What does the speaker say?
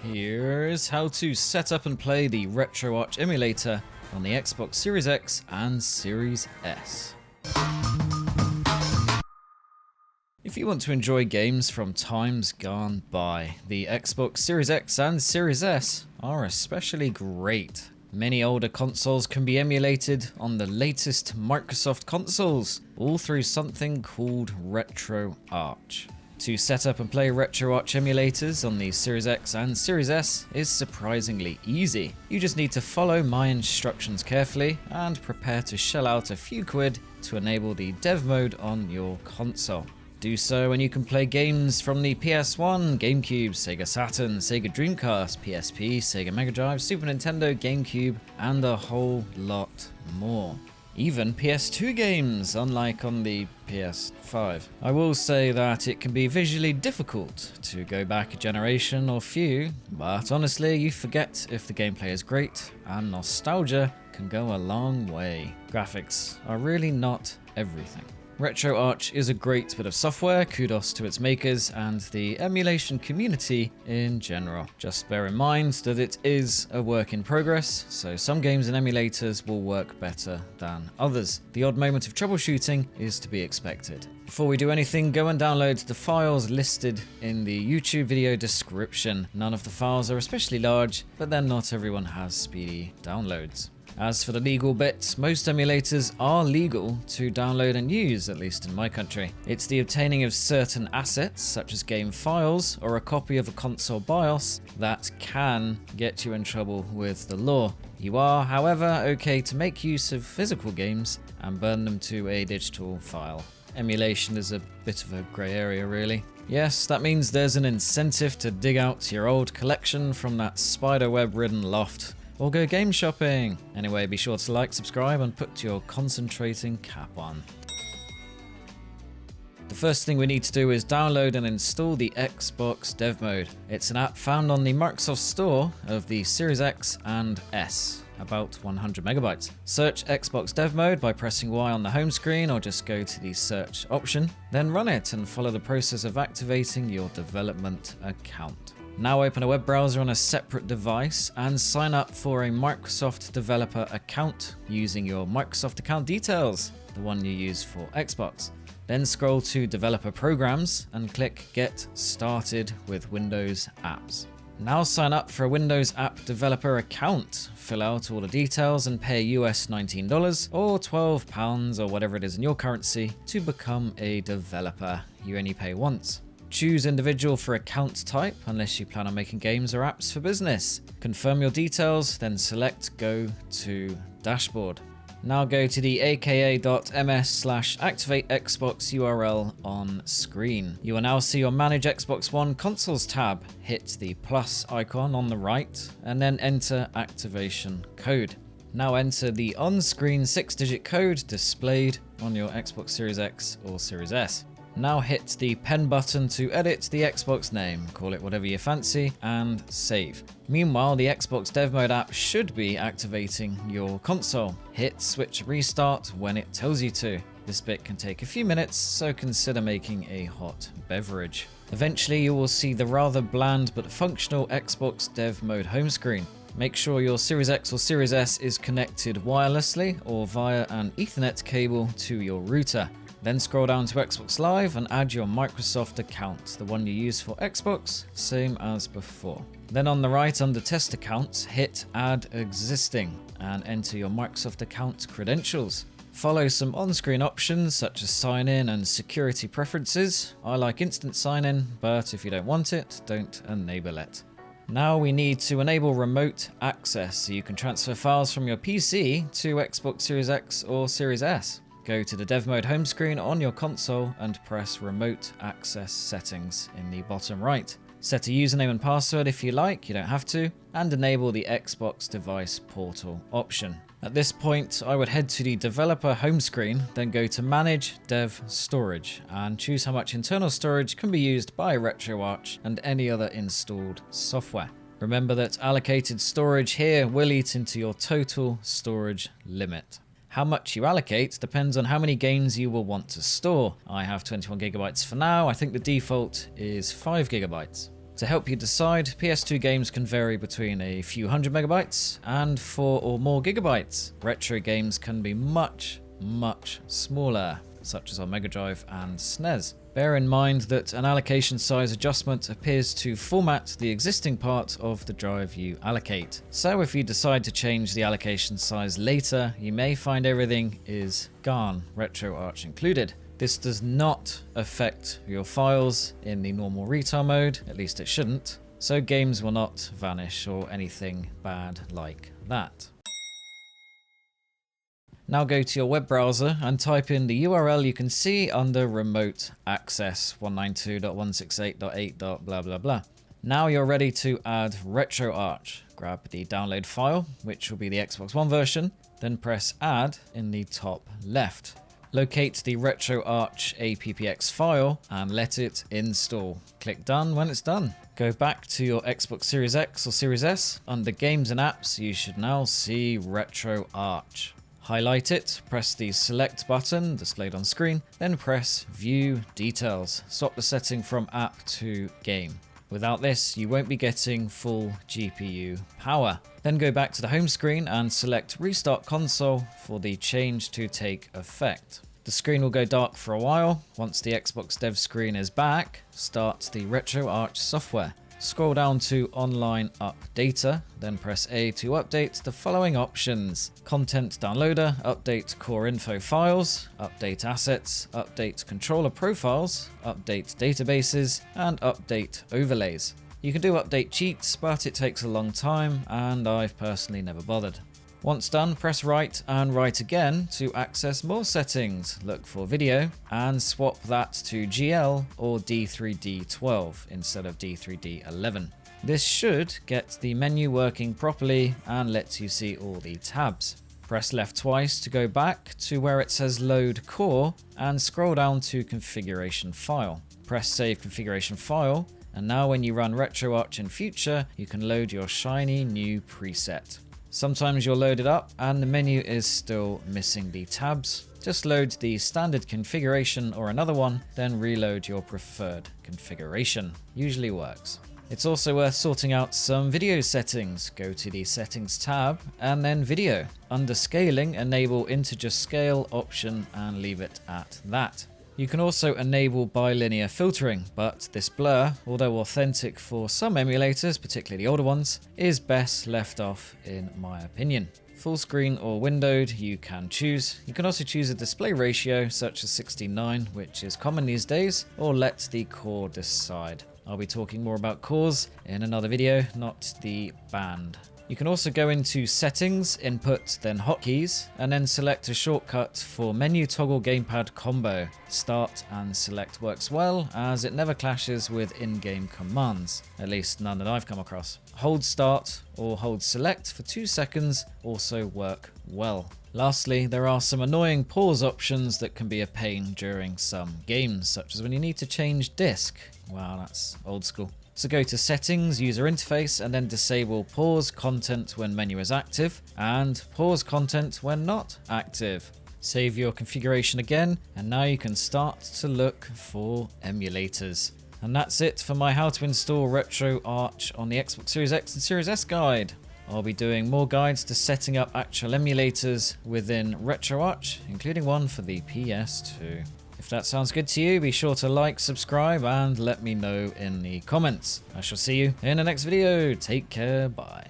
Here's how to set up and play the RetroArch emulator on the Xbox Series X and Series S. If you want to enjoy games from times gone by, the Xbox Series X and Series S are especially great. Many older consoles can be emulated on the latest Microsoft consoles, all through something called RetroArch. To set up and play RetroArch emulators on the Series X and Series S is surprisingly easy. You just need to follow my instructions carefully and prepare to shell out a few quid to enable the dev mode on your console. Do so and you can play games from the PS1, GameCube, Sega Saturn, Sega Dreamcast, PSP, Sega Mega Drive, Super Nintendo, GameCube, and a whole lot more. Even PS2 games, unlike on the PS5. I will say that it can be visually difficult to go back a generation or few, but honestly you forget if the gameplay is great, and nostalgia can go a long way. Graphics are really not everything. RetroArch is a great bit of software, kudos to its makers and the emulation community in general. Just bear in mind that it is a work in progress, so some games and emulators will work better than others. The odd moment of troubleshooting is to be expected. Before we do anything, go and download the files listed in the YouTube video description. None of the files are especially large, but then not everyone has speedy downloads. As for the legal bit, most emulators are legal to download and use, at least in my country. It's the obtaining of certain assets, such as game files or a copy of a console BIOS, that can get you in trouble with the law. You are, however, okay to make use of physical games and burn them to a digital file. Emulation is a bit of a grey area, really. Yes, that means there's an incentive to dig out your old collection from that spiderweb-ridden loft, or go game shopping. Anyway, be sure to like, subscribe, and put your concentrating cap on. The first thing we need to do is download and install the Xbox Dev Mode. It's an app found on the Microsoft Store of the Series X and S, about 100 megabytes. Search Xbox Dev Mode by pressing Y on the home screen, or just go to the search option. Then run it and follow the process of activating your development account. Now open a web browser on a separate device and sign up for a Microsoft developer account using your Microsoft account details, the one you use for Xbox. Then scroll to Developer Programs and click Get Started with Windows Apps. Now sign up for a Windows App Developer account. Fill out all the details and pay US $19 or £12 or whatever it is in your currency to become a developer. You only pay once. Choose individual for account type unless you plan on making games or apps for business. Confirm your details, then select Go to Dashboard. Now go to the aka.ms/activate Xbox URL on screen. You will now see your Manage Xbox One Consoles tab. Hit the plus icon on the right and then enter activation code. Now enter the on-screen 6-digit code displayed on your Xbox Series X or Series S. Now hit the pen button to edit the Xbox name, call it whatever you fancy, and save. Meanwhile, the Xbox Dev Mode app should be activating your console. Hit switch restart when it tells you to. This bit can take a few minutes, so consider making a hot beverage. Eventually, you will see the rather bland but functional Xbox Dev Mode home screen. Make sure your Series X or Series S is connected wirelessly or via an Ethernet cable to your router. Then scroll down to Xbox Live and add your Microsoft account, the one you use for Xbox, same as before. Then on the right under Test Accounts, hit Add Existing and enter your Microsoft account credentials. Follow some on-screen options such as sign in and security preferences. I like instant sign in, but if you don't want it, don't enable it. Now we need to enable remote access so you can transfer files from your PC to Xbox Series X or Series S. Go to the Dev Mode home screen on your console and press Remote Access Settings in the bottom right. Set a username and password if you like, you don't have to, and enable the Xbox Device Portal option. At this point, I would head to the Developer home screen, then go to Manage Dev Storage and choose how much internal storage can be used by RetroArch and any other installed software. Remember that allocated storage here will eat into your total storage limit. How much you allocate depends on how many games you will want to store. I have 21 gigabytes for now. I think the default is 5 gigabytes. To help you decide, PS2 games can vary between a few hundred megabytes and 4 or more gigabytes. Retro games can be much smaller, such as on Mega Drive and SNES. Bear in mind that an allocation size adjustment appears to format the existing part of the drive you allocate. So if you decide to change the allocation size later, you may find everything is gone, RetroArch included. This does not affect your files in the normal retail mode, at least it shouldn't, so games will not vanish or anything bad like that. Now go to your web browser and type in the URL you can see under remote access 192.168.8. blah blah blah. Now you're ready to add RetroArch. Grab the download file, which will be the Xbox One version, then press add in the top left. Locate the RetroArch APPX file and let it install. Click done when it's done. Go back to your Xbox Series X or Series S. Under Games and Apps, you should now see RetroArch. Highlight it, press the select button displayed on screen, then press View Details. Swap the setting from App to Game. Without this, you won't be getting full GPU power. Then go back to the home screen and select Restart Console for the change to take effect. The screen will go dark for a while. Once the Xbox dev screen is back, start the RetroArch software. Scroll down to Online Updater, then press A to update the following options: Content Downloader, update core info files, update assets, update controller profiles, update databases, and update overlays. You can do update cheats, but it takes a long time, and I've personally never bothered. Once done, press right and right again to access more settings. Look for video and swap that to GL or D3D12 instead of D3D11. This should get the menu working properly and lets you see all the tabs. Press left twice to go back to where it says load core and scroll down to configuration file. Press save configuration file, and now when you run RetroArch in future, you can load your shiny new preset. Sometimes you'll load it up and the menu is still missing the tabs. Just load the standard configuration or another one, then reload your preferred configuration. Usually works. It's also worth sorting out some video settings. Go to the settings tab and then video. Under scaling, enable integer scale option and leave it at that. You can also enable bilinear filtering, but this blur, although authentic for some emulators, particularly the older ones, is best left off in my opinion. Full screen or windowed, you can choose. You can also choose a display ratio such as 16:9, which is common these days, or let the core decide. I'll be talking more about cores in another video, not the band. You can also go into settings, input, then hotkeys, and then select a shortcut for menu toggle gamepad combo. Start and select works well, as it never clashes with in-game commands, at least none that I've come across. Hold start or hold select for 2 seconds also work well. Lastly, there are some annoying pause options that can be a pain during some games, such as when you need to change disc. Wow, that's old school. So go to settings, user interface, and then disable pause content when menu is active and pause content when not active. Save your configuration again, and now you can start to look for emulators. And that's it for my how to install RetroArch on the Xbox Series X and Series S guide. I'll be doing more guides to setting up actual emulators within RetroArch, including one for the PS2. If that sounds good to you, be sure to like, subscribe, and let me know in the comments. I shall see you in the next video. Take care, bye.